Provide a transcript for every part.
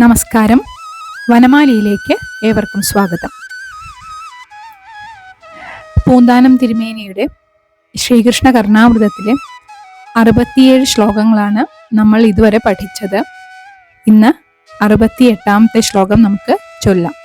നമസ്കാരം. വനമാലിയിലേക്ക് ഏവർക്കും സ്വാഗതം. പൂന്താനം തിരുമേനിയുടെ ശ്രീകൃഷ്ണ കർണാമൃതത്തിലെ 67 ശ്ലോകങ്ങളാണ് നമ്മൾ ഇതുവരെ പഠിച്ചത്. ഇന്ന് 68ാമത്തെ ശ്ലോകം നമുക്ക് ചൊല്ലാം.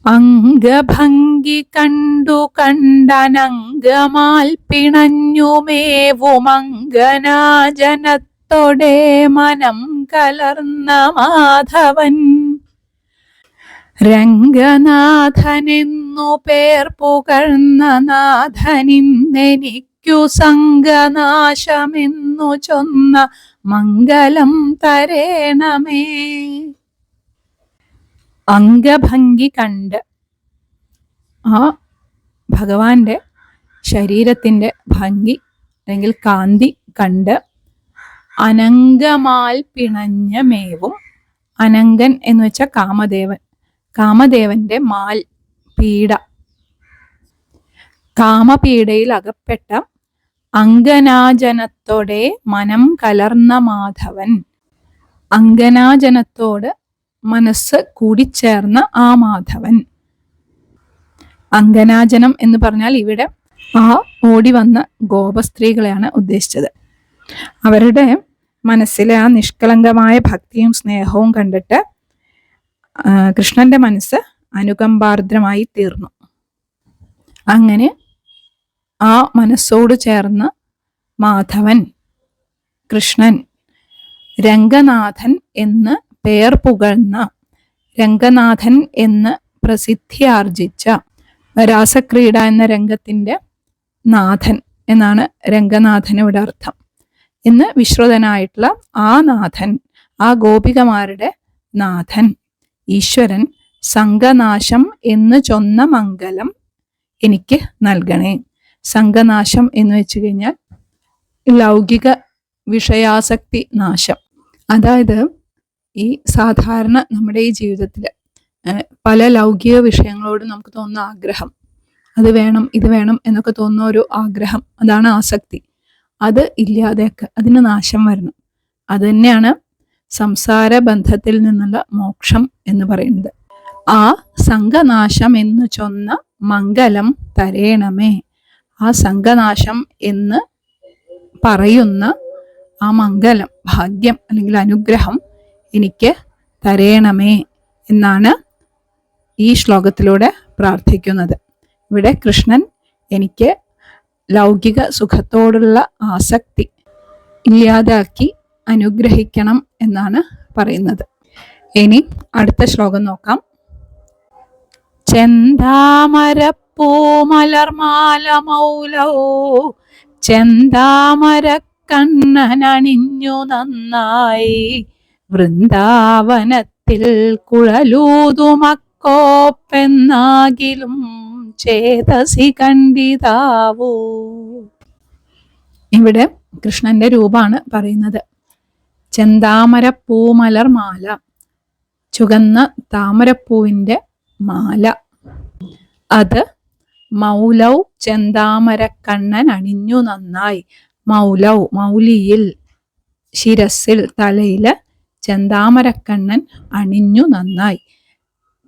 അംഗഭംഗി കണ്ടു കണ്ടനംഗമാൽ പിണഞ്ഞുമേവുമംഗനാജനത്തോടെ മനം കലർന്ന മാധവൻ, രംഗനാഥനെന്നു പേർ പുകഴ്ന്ന നാഥനിന്നെനിക്കു സംഗനാശമെന്നു ചൊന്ന മംഗളം തരേണമേ. അംഗഭംഗി കണ്ട്, ആ ഭഗവാന്റെ ശരീരത്തിൻ്റെ ഭംഗി അല്ലെങ്കിൽ കാന്തി കണ്ട്, അനംഗമാൽ പിണഞ്ഞ മേവും, അനങ്കൻ എന്ന് വെച്ചാൽ കാമദേവൻ, കാമദേവന്റെ മാൽ പീഡ, കാമപീഡയിൽ അകപ്പെട്ട അങ്കനാജനത്തോടെ മനം കലർന്ന മാധവൻ, അങ്കനാജനത്തോട് മനസ്സ് കൂടിച്ചേർന്ന ആ മാധവൻ. അങ്കനാജനം എന്ന് പറഞ്ഞാൽ ഇവിടെ ആ ഓടി വന്ന ഗോപസ്ത്രീകളെയാണ് ഉദ്ദേശിച്ചത്. അവരുടെ മനസ്സിലെ ആ നിഷ്കളങ്കമായ ഭക്തിയും സ്നേഹവും കണ്ടിട്ട് കൃഷ്ണന്റെ മനസ്സ് അനുകമ്പാർദ്രമായി തീർന്നു. അങ്ങനെ ആ മനസ്സോട് ചേർന്ന് മാധവൻ, കൃഷ്ണൻ, രംഗനാഥൻ എന്ന് പേർ പുകഴ്ന്ന, രംഗനാഥൻ എന്ന് പ്രസിദ്ധിയാർജിച്ച, രാസക്രീഡ എന്ന രംഗത്തിന്റെ നാഥൻ എന്നാണ് രംഗനാഥന് ഇവിടെ അർത്ഥം, എന്ന് വിശ്രുതനായിട്ടുള്ള ആ നാഥൻ, ആ ഗോപികമാരുടെ നാഥൻ ഈശ്വരൻ സംഘനാശം എന്ന് ചൊന്ന മംഗലം എനിക്ക് നൽകണേ. സംഘനാശം എന്ന് വെച്ച് കഴിഞ്ഞാൽ ലൗകിക വിഷയാസക്തി നാശം. അതായത് ഈ സാധാരണ നമ്മുടെ ഈ ജീവിതത്തിൽ പല ലൗകിക വിഷയങ്ങളോട് നമുക്ക് തോന്നുന്ന ആഗ്രഹം, അത് വേണം ഇത് വേണം എന്നൊക്കെ തോന്നുന്ന ഒരു ആഗ്രഹം, അതാണ് ആസക്തി. അത് ഇല്ലാതെയൊക്കെ അതിന് നാശം വരണം. അത് തന്നെയാണ് സംസാര ബന്ധത്തിൽ നിന്നുള്ള മോക്ഷം എന്ന് പറയുന്നത്. ആ സംഘനാശം എന്ന് ചൊന്ന മംഗലം തരേണമേ, ആ സംഘനാശം എന്ന് പറയുന്ന ആ മംഗലം, ഭാഗ്യം അല്ലെങ്കിൽ അനുഗ്രഹം എനിക്ക് തരേണമേ എന്നാണ് ഈ ശ്ലോകത്തിലൂടെ പ്രാർത്ഥിക്കുന്നത്. ഇവിടെ കൃഷ്ണൻ എനിക്ക് ലൗകിക സുഖത്തോടുള്ള ആസക്തി ഇല്ലാതാക്കി അനുഗ്രഹിക്കണം എന്നാണ് പറയുന്നത്. ഇനി അടുത്ത ശ്ലോകം നോക്കാം. ചെന്താമരപ്പൂമലർമാല മൗലോ ചെന്താമര കണ്ണനണിഞ്ഞു നന്നായി, വൃന്ദാവനത്തിൽ കുഴലൂതുമക്കോപ്പെന്നാകിലും ചേതസി കണ്ടിതാവൂ. ഇവിടെ കൃഷ്ണന്റെ രൂപമാണ് പറയുന്നത്. ചെന്താമരപ്പൂമലർ മാല, ചുവന്ന താമരപ്പൂവിൻ്റെ മാല, അത് മൗലൗ ചെന്താമര കണ്ണൻ അണിഞ്ഞു നന്നായി. മൗലൗ മൗലിയിൽ, ശിരസിൽ, തലയില് ചെന്താമരക്കണ്ണൻ അണിഞ്ഞു നന്നായി.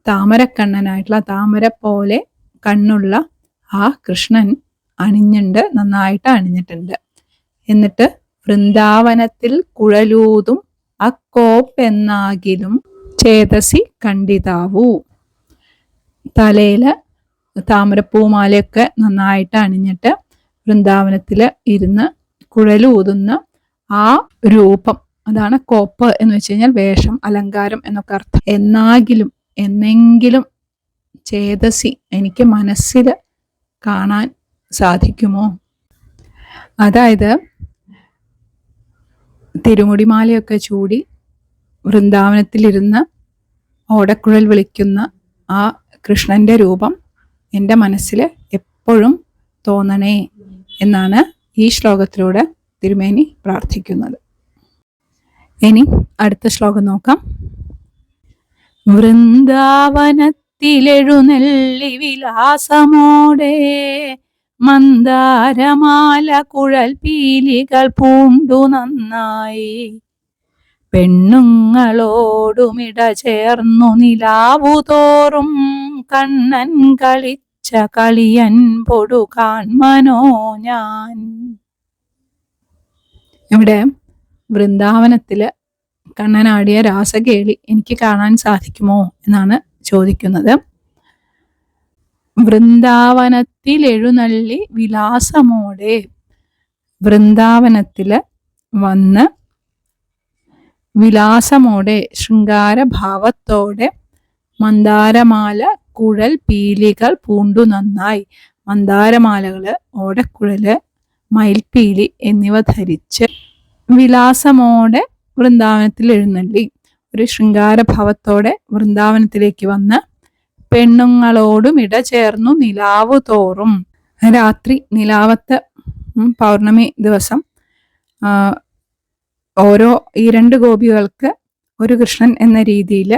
താമരക്കണ്ണനായിട്ടുള്ള, താമര പോലെ കണ്ണുള്ള ആ കൃഷ്ണൻ അണിഞ്ഞുണ്ട്, നന്നായിട്ട് അണിഞ്ഞിട്ടുണ്ട്. എന്നിട്ട് വൃന്ദാവനത്തിൽ കുഴലൂതും അക്കോപ്പെന്നാകിലും ചേതസി കണ്ടിതാവൂ. തലയില് താമരപ്പൂമാലയൊക്കെ നന്നായിട്ട് അണിഞ്ഞിട്ട് വൃന്ദാവനത്തിൽ ഇരുന്ന് കുഴലൂതുന്ന ആ രൂപം, അതാണ് കോപ്പ് എന്ന് വെച്ച് കഴിഞ്ഞാൽ വേഷം, അലങ്കാരം എന്നൊക്കെ അർത്ഥം. എന്നാകിലും, എന്നെങ്കിലും ചേതസി, എനിക്ക് മനസ്സിൽ കാണാൻ സാധിക്കുമോ? അതായത് തിരുമുടിമാലയൊക്കെ ചൂടി വൃന്ദാവനത്തിലിരുന്ന് ഓടക്കുഴൽ വിളിക്കുന്ന ആ കൃഷ്ണന്റെ രൂപം എൻ്റെ മനസ്സിൽ എപ്പോഴും തോന്നണേ എന്നാണ് ഈ ശ്ലോകത്തിലൂടെ തിരുമേനി പ്രാർത്ഥിക്കുന്നത്. ഇനി അടുത്ത ശ്ലോകം നോക്കാം. വൃന്ദാവനത്തിലെഴുന്നള്ളി വിലാസമോടെ മന്ദാരമാല കുഴൽ പീലികൾ പൂണ്ടു നന്നായി, പെണ്ണുങ്ങളോടുമിട ചേർന്നു നിലാവു തോറും കണ്ണൻ കളിച്ച കളിയൻപൊടു കാൺമനോ ഞാൻ. ഇവിടെ വൃന്ദാവനത്തില് കണ്ണനാടിയ രാസകേളി എനിക്ക് കാണാൻ സാധിക്കുമോ എന്നാണ് ചോദിക്കുന്നത്. വൃന്ദാവനത്തിൽ എഴുന്നള്ളി വിലാസമോടെ, വൃന്ദാവനത്തില് വന്ന് വിലാസമോടെ ശൃംഗാരഭാവത്തോടെ മന്ദാരമാല കുഴൽ പീലികൾ പൂണ്ടു നന്നായി. മന്ദാരമാലകള്, ഓടക്കുഴല്, മയിൽപ്പീലി എന്നിവ ധരിച്ച് വിലാസമോടെ വൃന്ദാവനത്തിൽ എഴുന്നള്ളി ഒരു ശൃംഗാരഭാവത്തോടെ വൃന്ദാവനത്തിലേക്ക് വന്ന് പെണ്ണുങ്ങളോടും ഇട ചേർന്നു നിലാവു തോറും. രാത്രി നിലാവത്ത് പൗർണമി ദിവസം ഈ 2 ഗോപികൾക്ക് ഒരു കൃഷ്ണൻ എന്ന രീതിയിൽ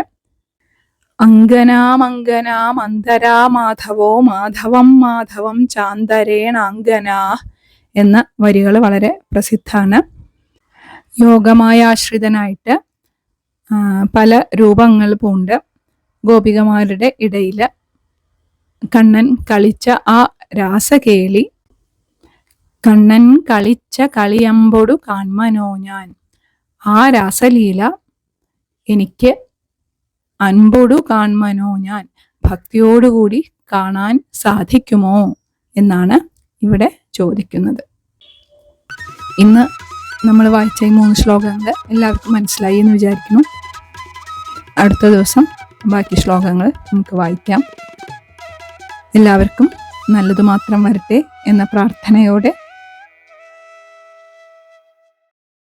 അങ്കനാമങ്കനാ മന്ദരാ മാധവോ മാധവം മാധവം ചാന്തരേണാങ്കനാ എന്ന വരികൾ വളരെ പ്രസിദ്ധമാണ്. യോഗമായാശ്രിതനായിട്ട് പല രൂപങ്ങൾ പൂണ്ട് ഗോപികമാരുടെ ഇടയിൽ കണ്ണൻ കളിച്ച ആ രാസകേളി, കണ്ണൻ കളിച്ച കളിയമ്പൊടു കാൺമനോ ഞാൻ, ആ രാസലീല എനിക്ക് അൻപൊടു കാൺമനോ ഞാൻ, ഭക്തിയോടുകൂടി കാണാൻ സാധിക്കുമോ എന്നാണ് ഇവിടെ ചോദിക്കുന്നത്. ഇന്ന് നമ്മൾ വായിച്ച ഈ 3 ശ്ലോകങ്ങൾ എല്ലാവർക്കും മനസ്സിലായി എന്ന് വിചാരിക്കുന്നു. അടുത്ത ദിവസം ബാക്കി ശ്ലോകങ്ങൾ നമുക്ക് വായിക്കാം. എല്ലാവർക്കും നല്ലത് മാത്രം വരട്ടെ എന്ന പ്രാർത്ഥനയോടെ